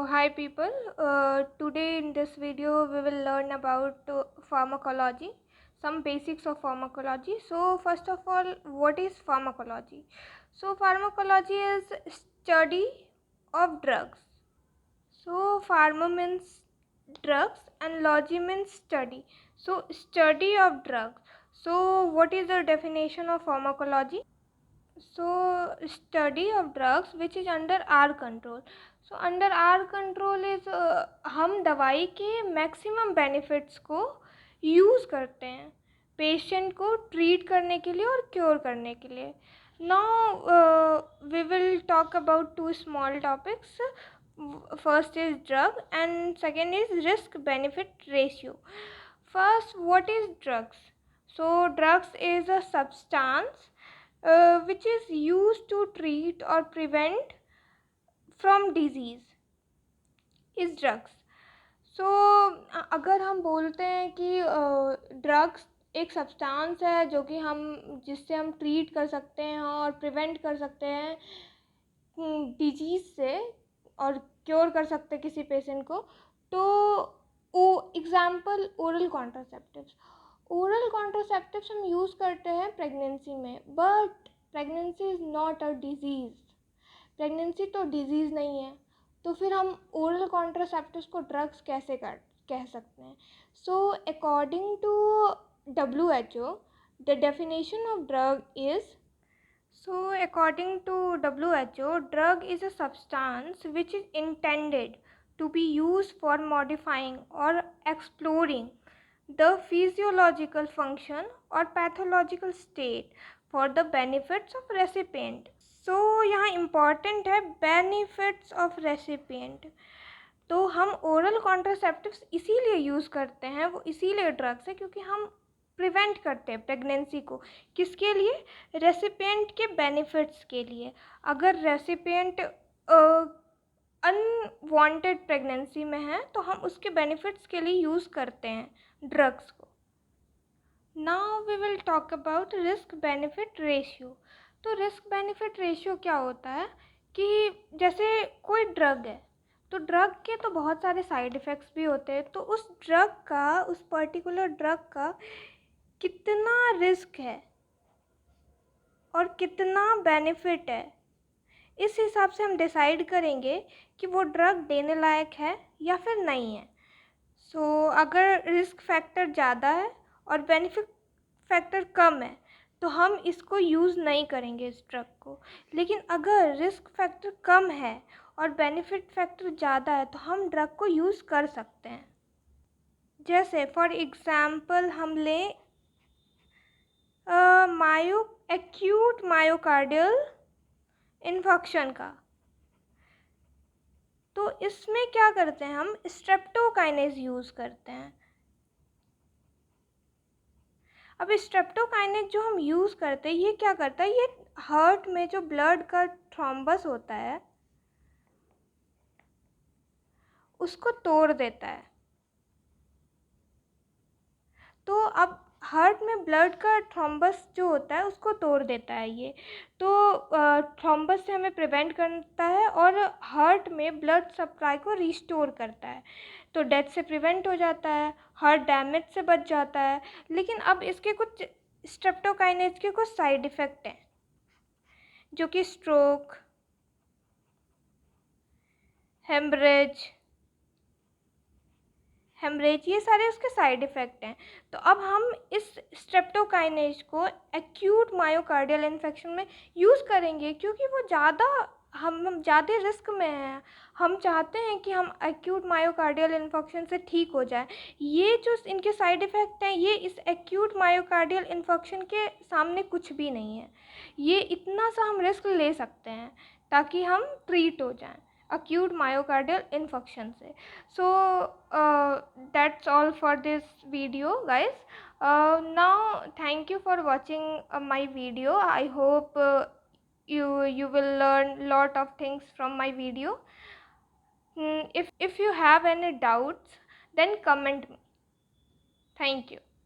hi people, today in this video we will learn about pharmacology, some basics of pharmacology. So first of all, what is pharmacology? So pharmacology is study of drugs. So pharma means drugs and logy means study. So study of drugs. So what is the definition of pharmacology? So study of drugs which is under our control. So under our control is हम दवाई के maximum benefits को use करते हैं patient को treat करने के लिए और क्योर करने के लिए. Now we will talk about two small topics. First is drug and second is risk benefit ratio. First, what is drugs? So drugs is a substance which is used to treat or prevent from disease is drugs. So अगर हम बोलते हैं कि drugs एक substance है जो कि जिससे हम ट्रीट कर सकते हैं और प्रिवेंट कर सकते हैं डिजीज़ से और क्योर कर सकते हैं किसी पेशेंट को, तो example oral contraceptives. Oral contraceptives हम यूज़ करते हैं प्रेगनेंसी में, but pregnancy is not a disease. Pregnancy तो डिजीज़ नहीं है, तो फिर हम ओरल कॉन्ट्रासेप्टिव्स को ड्रग्स कैसे कह सकते हैं? So according to WHO, the definition of drug is according to WHO, drug is a substance which is intended to be used for modifying or exploring the physiological function or pathological state for the benefits of recipient. So यहाँ important है benefits of recipient. तो हम oral contraceptives इसीलिए use करते हैं, वो इसीलिए drugs है क्योंकि हम प्रिवेंट करते हैं प्रेगनेंसी को. किसके लिए? रेसिपिएंट के बेनिफिट्स के लिए. अगर रेसिपिएंट अनवांटेड प्रेगनेंसी में है तो हम उसके बेनिफिट्स के लिए यूज़ करते हैं ड्रग्स को. Now we will talk about risk benefit ratio. तो रिस्क बेनिफिट रेशियो क्या होता है कि जैसे कोई ड्रग है तो ड्रग के तो बहुत सारे साइड इफ़ेक्ट्स भी होते हैं, तो उस ड्रग का, उस पर्टिकुलर ड्रग का कितना रिस्क है और कितना बेनिफिट है, इस हिसाब से हम डिसाइड करेंगे कि वो ड्रग देने लायक है या फिर नहीं है. सो अगर रिस्क फैक्टर ज़्यादा है और बेनिफिट फैक्टर कम है तो हम इसको यूज़ नहीं करेंगे इस ड्रग को. लेकिन अगर रिस्क फैक्टर कम है और बेनिफिट फैक्टर ज़्यादा है तो हम ड्रग को यूज़ कर सकते हैं. जैसे फॉर एग्ज़ाम्पल हम लें एक्यूट मायोकार्डियल इन्फेक्शन का. तो इसमें क्या करते हैं, हम स्ट्रेप्टोकाइनेज यूज़ करते हैं. अब स्ट्रेप्टोकाइनेज जो हम यूज़ करते हैं ये क्या करता है, ये हार्ट में जो ब्लड का थ्रोम्बस होता है उसको तोड़ देता है. तो अब हार्ट में ब्लड का थ्रोम्बस जो होता है उसको तोड़ देता है ये. तो थ्रोम्बस से हमें प्रिवेंट करता है और हार्ट में ब्लड सप्लाई को रिस्टोर करता है. तो डेथ से प्रिवेंट हो जाता है, हार्ट डैमेज से बच जाता है. लेकिन अब इसके कुछ स्ट्रेप्टोकाइनेज के कुछ साइड इफ़ेक्ट हैं जो कि स्ट्रोक, हेमरेज ये सारे उसके साइड इफ़ेक्ट हैं. तो अब हम इस स्ट्रेप्टोकाइनेज को एक्यूट मायोकार्डियल इन्फेक्शन में यूज़ करेंगे क्योंकि वो हम ज़्यादा रिस्क में हैं. हम चाहते हैं कि हम एक्यूट मायोकार्डियल इन्फेक्शन से ठीक हो जाए. ये जो इनके साइड इफ़ेक्ट हैं ये इस एक्यूट मायोकार्डियल इन्फेक्शन के सामने कुछ भी नहीं है. ये इतना सा हम रिस्क ले सकते हैं ताकि हम ट्रीट हो जाएं acute myocardial infarction से. So that's all for this video guys. Now thank you for watching my video. I hope you will learn lot of things from my video. If you have any doubts then comment me. Thank you.